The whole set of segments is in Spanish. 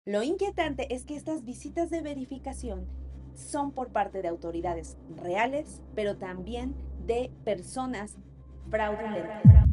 Lo inquietante es que estas visitas de verificación son por parte de autoridades reales, pero también de personas fraudulentas.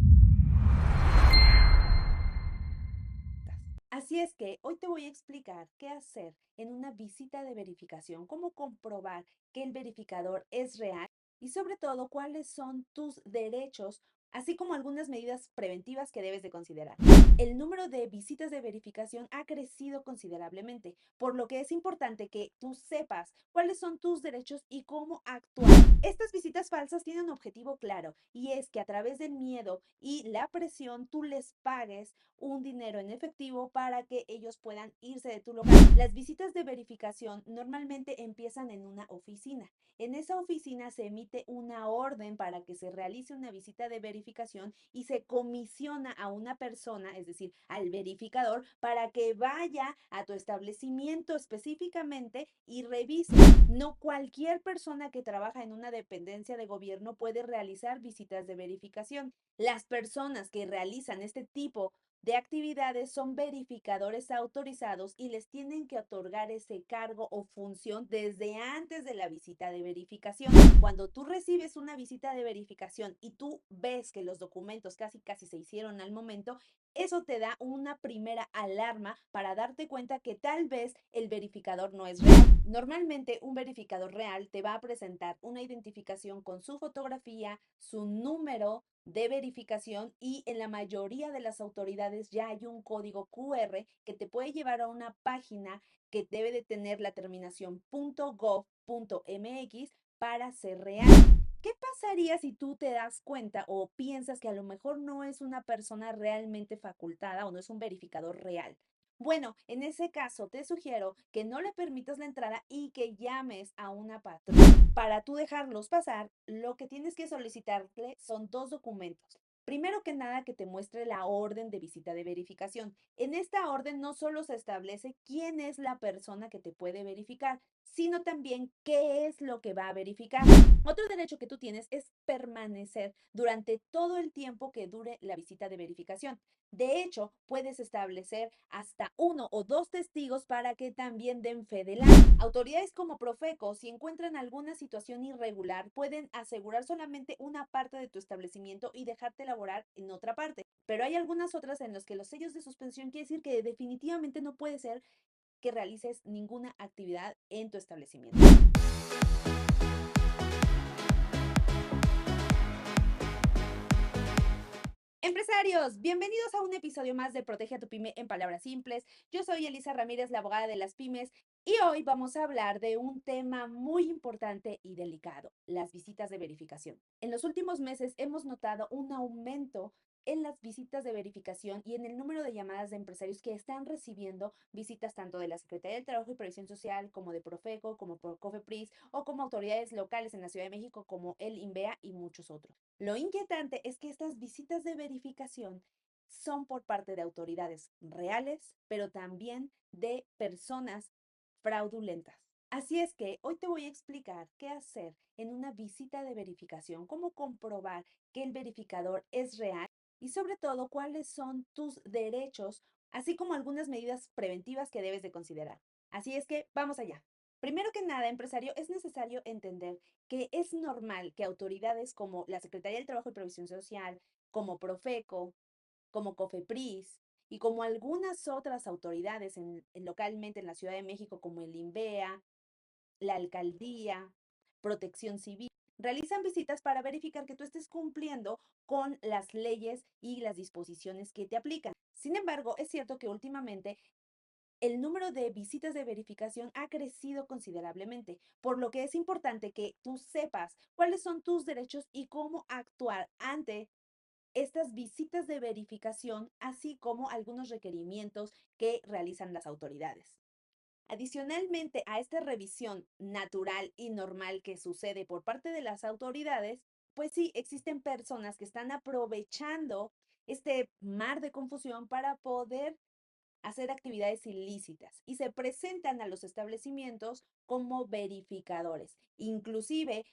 Así es que hoy te voy a explicar qué hacer en una visita de verificación, cómo comprobar que el verificador es real y sobre todo cuáles son tus derechos, así como algunas medidas preventivas que debes de considerar. El número de visitas de verificación ha crecido considerablemente, por lo que es importante que tú sepas cuáles son tus derechos y cómo actuar. Estas visitas falsas tienen un objetivo claro y es que a través del miedo y la presión tú les pagues un dinero en efectivo para que ellos puedan irse de tu local. Las visitas de verificación normalmente empiezan en una oficina. En esa oficina se emite una orden para que se realice una visita de verificación y se comisiona a una persona, es decir, al verificador, para que vaya a tu establecimiento específicamente y revise. No cualquier persona que trabaja en una dependencia de gobierno puede realizar visitas de verificación. Las personas que realizan este tipo de actividades son verificadores autorizados y les tienen que otorgar ese cargo o función desde antes de la visita de verificación. Cuando tú recibes una visita de verificación y tú ves que los documentos casi se hicieron al momento, eso te da una primera alarma para darte cuenta que tal vez el verificador no es real. Normalmente un verificador real te va a presentar una identificación con su fotografía, su número de verificación y en la mayoría de las autoridades ya hay un código QR que te puede llevar a una página que debe de tener la terminación .gov.mx para ser real. ¿Qué pasaría si tú te das cuenta o piensas que a lo mejor no es una persona realmente facultada o no es un verificador real? Bueno, en ese caso te sugiero que no le permitas la entrada y que llames a una patrulla. Para tú dejarlos pasar, lo que tienes que solicitarle son dos documentos. Primero que nada, que te muestre la orden de visita de verificación. En esta orden no solo se establece quién es la persona que te puede verificar, sino también qué es lo que va a verificar. Otro derecho que tú tienes es permanecer durante todo el tiempo que dure la visita de verificación. De hecho, puedes establecer hasta uno o dos testigos para que también den fe del acto. Autoridades como Profeco, si encuentran alguna situación irregular, pueden asegurar solamente una parte de tu establecimiento y dejarte laborar en otra parte. Pero hay algunas otras en las que los sellos de suspensión quiere decir que definitivamente no puede ser que realices ninguna actividad en tu establecimiento. Empresarios, bienvenidos a un episodio más de Protege a tu pyme en palabras simples. Yo soy Elisa Ramírez, la abogada de las pymes, y hoy vamos a hablar de un tema muy importante y delicado, las visitas de verificación. En los últimos meses hemos notado un aumento en las visitas de verificación y en el número de llamadas de empresarios que están recibiendo visitas tanto de la Secretaría del Trabajo y Previsión Social como de Profeco, como por COFEPRIS o como autoridades locales en la Ciudad de México como el INVEA y muchos otros. Lo inquietante es que estas visitas de verificación son por parte de autoridades reales, pero también de personas fraudulentas. Así es que hoy te voy a explicar qué hacer en una visita de verificación, cómo comprobar que el verificador es real y sobre todo cuáles son tus derechos, así como algunas medidas preventivas que debes de considerar. Así es que vamos allá. Primero que nada, empresario, es necesario entender que es normal que autoridades como la Secretaría del Trabajo y Previsión Social, como Profeco, como COFEPRIS y como algunas otras autoridades localmente en la Ciudad de México, como el INVEA, la Alcaldía, Protección Civil, realizan visitas para verificar que tú estés cumpliendo con las leyes y las disposiciones que te aplican. Sin embargo, es cierto que últimamente el número de visitas de verificación ha crecido considerablemente, por lo que es importante que tú sepas cuáles son tus derechos y cómo actuar ante estas visitas de verificación, así como algunos requerimientos que realizan las autoridades. Adicionalmente a esta revisión natural y normal que sucede por parte de las autoridades, pues sí, existen personas que están aprovechando este mar de confusión para poder hacer actividades ilícitas y se presentan a los establecimientos como verificadores. Inclusive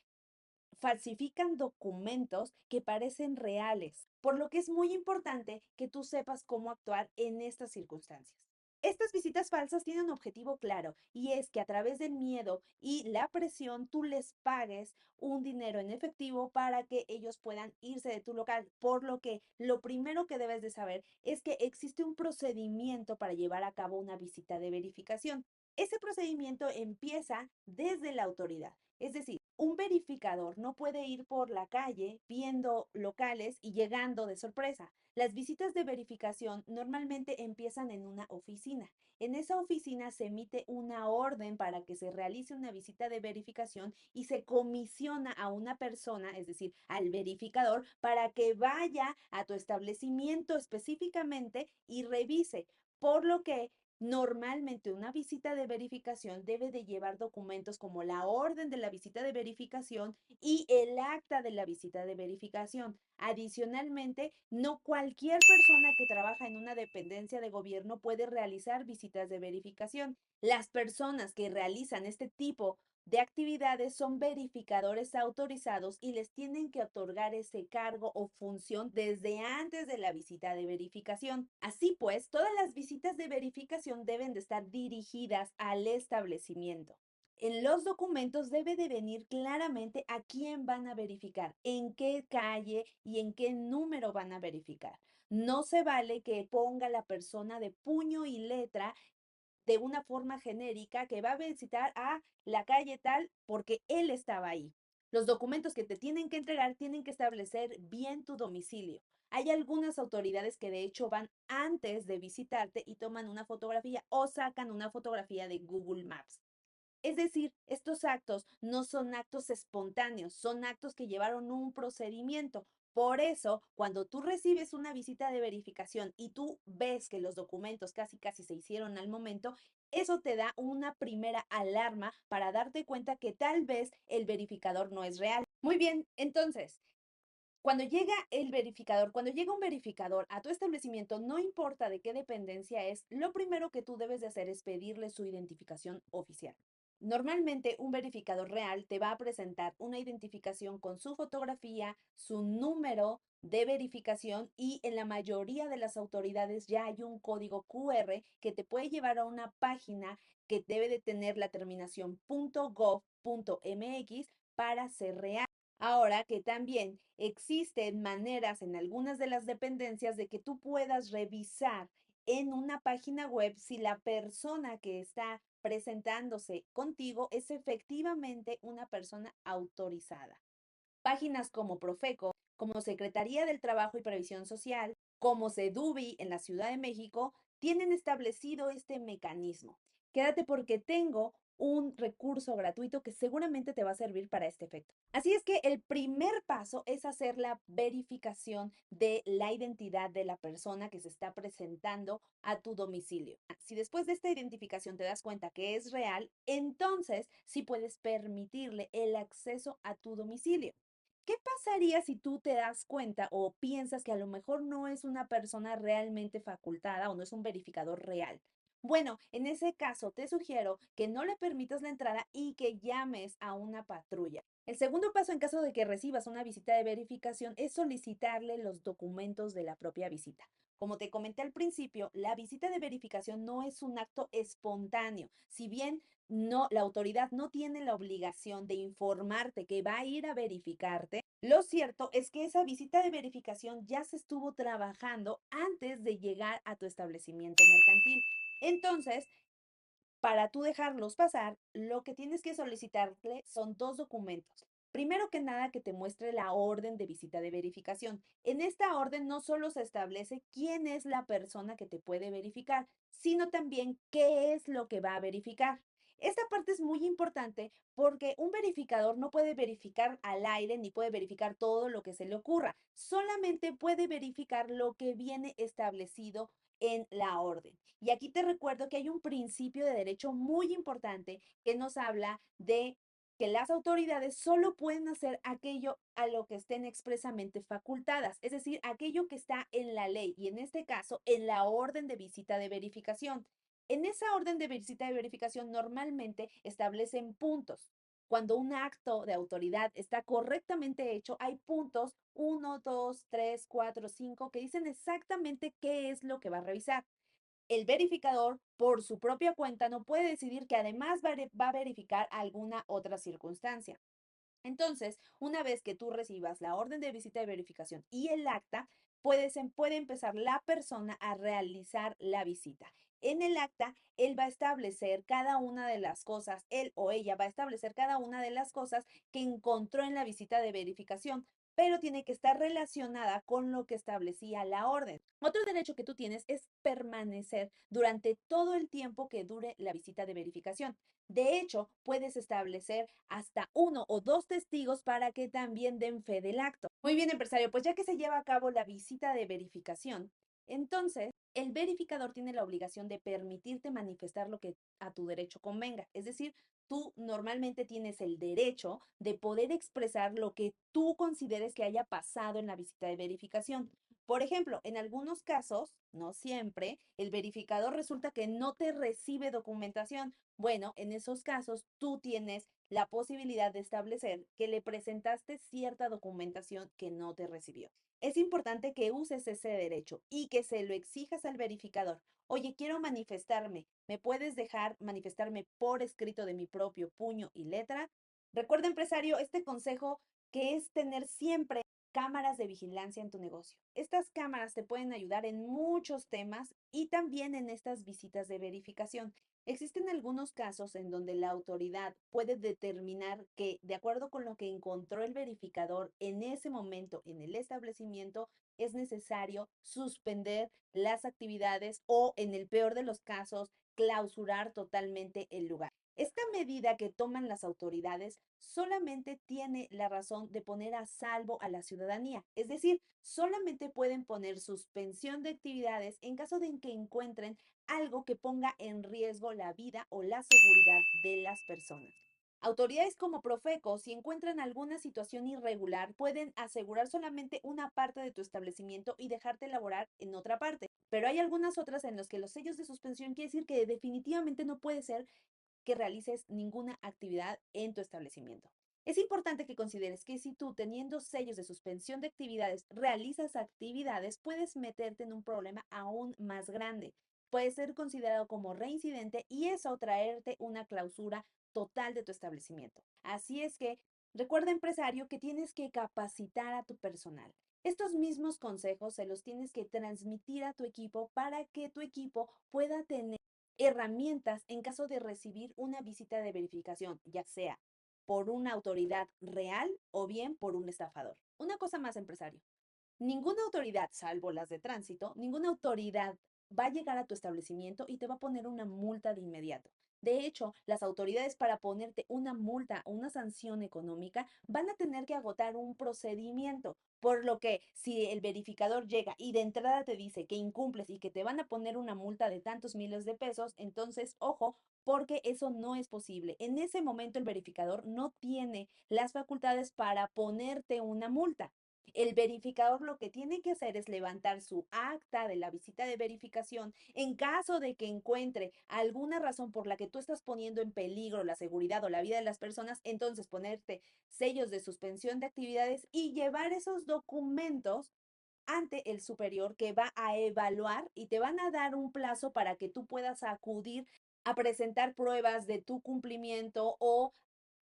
falsifican documentos que parecen reales, por lo que es muy importante que tú sepas cómo actuar en estas circunstancias. Estas visitas falsas tienen un objetivo claro y es que a través del miedo y la presión tú les pagues un dinero en efectivo para que ellos puedan irse de tu local. Por lo que lo primero que debes de saber es que existe un procedimiento para llevar a cabo una visita de verificación. Ese procedimiento empieza desde la autoridad. Es decir, un verificador no puede ir por la calle viendo locales y llegando de sorpresa. Las visitas de verificación normalmente empiezan en una oficina. En esa oficina se emite una orden para que se realice una visita de verificación y se comisiona a una persona, es decir, al verificador, para que vaya a tu establecimiento específicamente y revise. Por lo que normalmente una visita de verificación debe de llevar documentos como la orden de la visita de verificación y el acta de la visita de verificación. Adicionalmente, no cualquier persona que trabaja en una dependencia de gobierno puede realizar visitas de verificación. Las personas que realizan este tipo de actividades son verificadores autorizados y les tienen que otorgar ese cargo o función desde antes de la visita de verificación. Así pues, todas las visitas de verificación deben de estar dirigidas al establecimiento. En los documentos debe de venir claramente a quién van a verificar, en qué calle y en qué número van a verificar. No se vale que ponga la persona de puño y letra de una forma genérica que va a visitar a la calle tal porque él estaba ahí. Los documentos que te tienen que entregar tienen que establecer bien tu domicilio. Hay algunas autoridades que de hecho van antes de visitarte y toman una fotografía o sacan una fotografía de Google Maps. Es decir, estos actos no son actos espontáneos, son actos que llevaron un procedimiento. Por eso, cuando tú recibes una visita de verificación y tú ves que los documentos casi casi se hicieron al momento, eso te da una primera alarma para darte cuenta que tal vez el verificador no es real. Muy bien, entonces, cuando llega un verificador a tu establecimiento, no importa de qué dependencia es, lo primero que tú debes de hacer es pedirle su identificación oficial. Normalmente un verificador real te va a presentar una identificación con su fotografía, su número de verificación y en la mayoría de las autoridades ya hay un código QR que te puede llevar a una página que debe de tener la terminación .gov.mx para ser real. Ahora que también existen maneras en algunas de las dependencias de que tú puedas revisar en una página web si la persona que está presentándose contigo es efectivamente una persona autorizada. Páginas como Profeco, como Secretaría del Trabajo y Previsión Social, como Sedubi en la Ciudad de México, tienen establecido este mecanismo. Quédate porque tengo un recurso gratuito que seguramente te va a servir para este efecto. Así es que el primer paso es hacer la verificación de la identidad de la persona que se está presentando a tu domicilio. Si después de esta identificación te das cuenta que es real, entonces sí puedes permitirle el acceso a tu domicilio. ¿Qué pasaría si tú te das cuenta o piensas que a lo mejor no es una persona realmente facultada o no es un verificador real? Bueno, en ese caso te sugiero que no le permitas la entrada y que llames a una patrulla. El segundo paso en caso de que recibas una visita de verificación es solicitarle los documentos de la propia visita. Como te comenté al principio, la visita de verificación no es un acto espontáneo. Si bien no, la autoridad no tiene la obligación de informarte que va a ir a verificarte, lo cierto es que esa visita de verificación ya se estuvo trabajando antes de llegar a tu establecimiento mercantil. Entonces, para tú dejarlos pasar, lo que tienes que solicitarle son dos documentos. Primero que nada, que te muestre la orden de visita de verificación. En esta orden no solo se establece quién es la persona que te puede verificar, sino también qué es lo que va a verificar. Esta parte es muy importante porque un verificador no puede verificar al aire ni puede verificar todo lo que se le ocurra. Solamente puede verificar lo que viene establecido en la orden. Y aquí te recuerdo que hay un principio de derecho muy importante que nos habla de que las autoridades solo pueden hacer aquello a lo que estén expresamente facultadas, es decir, aquello que está en la ley y en este caso en la orden de visita de verificación. En esa orden de visita de verificación normalmente establecen puntos. Cuando un acto de autoridad está correctamente hecho, hay puntos 1, 2, 3, 4, 5 que dicen exactamente qué es lo que va a revisar. El verificador, por su propia cuenta, no puede decidir que además va a verificar alguna otra circunstancia. Entonces, una vez que tú recibas la orden de visita de verificación y el acta, puede empezar la persona a realizar la visita. En el acta, él va a establecer cada una de las cosas, él o ella va a establecer cada una de las cosas que encontró en la visita de verificación, pero tiene que estar relacionada con lo que establecía la orden. Otro derecho que tú tienes es permanecer durante todo el tiempo que dure la visita de verificación. De hecho, puedes establecer hasta uno o dos testigos para que también den fe del acto. Muy bien, empresario, pues ya que se lleva a cabo la visita de verificación, entonces el verificador tiene la obligación de permitirte manifestar lo que a tu derecho convenga. Es decir, tú normalmente tienes el derecho de poder expresar lo que tú consideres que haya pasado en la visita de verificación. Por ejemplo, en algunos casos, no siempre, el verificador resulta que no te recibe documentación. Bueno, en esos casos tú tienes la posibilidad de establecer que le presentaste cierta documentación que no te recibió. Es importante que uses ese derecho y que se lo exijas al verificador. Oye, quiero manifestarme. ¿Me puedes dejar manifestarme por escrito de mi propio puño y letra? Recuerda, empresario, este consejo que es tener siempre cámaras de vigilancia en tu negocio. Estas cámaras te pueden ayudar en muchos temas y también en estas visitas de verificación. Existen algunos casos en donde la autoridad puede determinar que, de acuerdo con lo que encontró el verificador en ese momento en el establecimiento, es necesario suspender las actividades o, en el peor de los casos, clausurar totalmente el lugar. Esta medida que toman las autoridades solamente tiene la razón de poner a salvo a la ciudadanía, es decir, solamente pueden poner suspensión de actividades en caso de que encuentren algo que ponga en riesgo la vida o la seguridad de las personas. Autoridades como Profeco, si encuentran alguna situación irregular, pueden asegurar solamente una parte de tu establecimiento y dejarte laborar en otra parte. Pero hay algunas otras en las que los sellos de suspensión quiere decir que definitivamente no puede ser que realices ninguna actividad en tu establecimiento. Es importante que consideres que si tú, teniendo sellos de suspensión de actividades, realizas actividades, puedes meterte en un problema aún más grande. Puede ser considerado como reincidente y eso traerte una clausura total de tu establecimiento. Así es que recuerda, empresario, que tienes que capacitar a tu personal. Estos mismos consejos se los tienes que transmitir a tu equipo para que tu equipo pueda tener herramientas en caso de recibir una visita de verificación, ya sea por una autoridad real o bien por un estafador. Una cosa más, empresario. Ninguna autoridad, salvo las de tránsito, ninguna autoridad va a llegar a tu establecimiento y te va a poner una multa de inmediato. De hecho, las autoridades, para ponerte una multa o una sanción económica, van a tener que agotar un procedimiento, por lo que si el verificador llega y de entrada te dice que incumples y que te van a poner una multa de tantos miles de pesos, entonces ojo, porque eso no es posible. En ese momento el verificador no tiene las facultades para ponerte una multa. El verificador lo que tiene que hacer es levantar su acta de la visita de verificación en caso de que encuentre alguna razón por la que tú estás poniendo en peligro la seguridad o la vida de las personas, entonces ponerte sellos de suspensión de actividades y llevar esos documentos ante el superior, que va a evaluar y te van a dar un plazo para que tú puedas acudir a presentar pruebas de tu cumplimiento o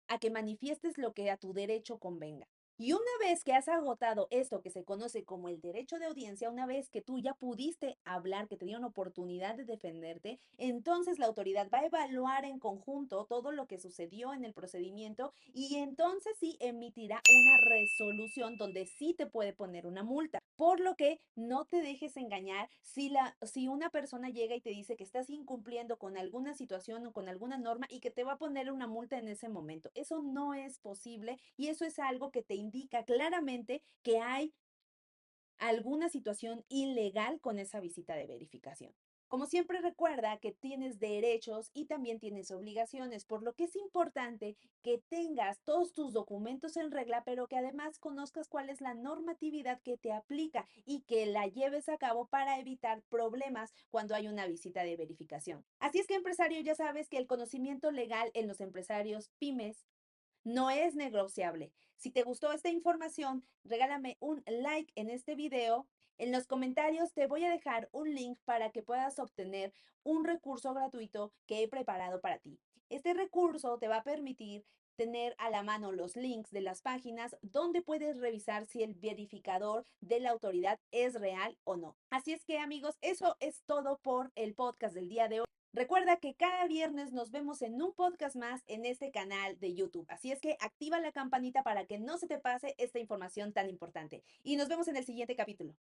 a que manifiestes lo que a tu derecho convenga. Y una vez que has agotado esto que se conoce como el derecho de audiencia, una vez que tú ya pudiste hablar, que te dieron oportunidad de defenderte, entonces la autoridad va a evaluar en conjunto todo lo que sucedió en el procedimiento y entonces sí emitirá una resolución donde sí te puede poner una multa. Por lo que no te dejes engañar si una persona llega y te dice que estás incumpliendo con alguna situación o con alguna norma y que te va a poner una multa en ese momento. Eso no es posible y eso es algo que te indica claramente que hay alguna situación ilegal con esa visita de verificación. Como siempre, recuerda que tienes derechos y también tienes obligaciones, por lo que es importante que tengas todos tus documentos en regla, pero que además conozcas cuál es la normatividad que te aplica y que la lleves a cabo para evitar problemas cuando hay una visita de verificación. Así es que, empresario, ya sabes que el conocimiento legal en los empresarios pymes no es negociable. Si te gustó esta información, regálame un like en este video En los comentarios te voy a dejar un link para que puedas obtener un recurso gratuito que he preparado para ti. Este recurso te va a permitir tener a la mano los links de las páginas donde puedes revisar si el verificador de la autoridad es real o no. Así es que amigos, eso es todo por el podcast del día de hoy. Recuerda que cada viernes nos vemos en un podcast más en este canal de YouTube. Así es que activa la campanita para que no se te pase esta información tan importante. Y nos vemos en el siguiente capítulo.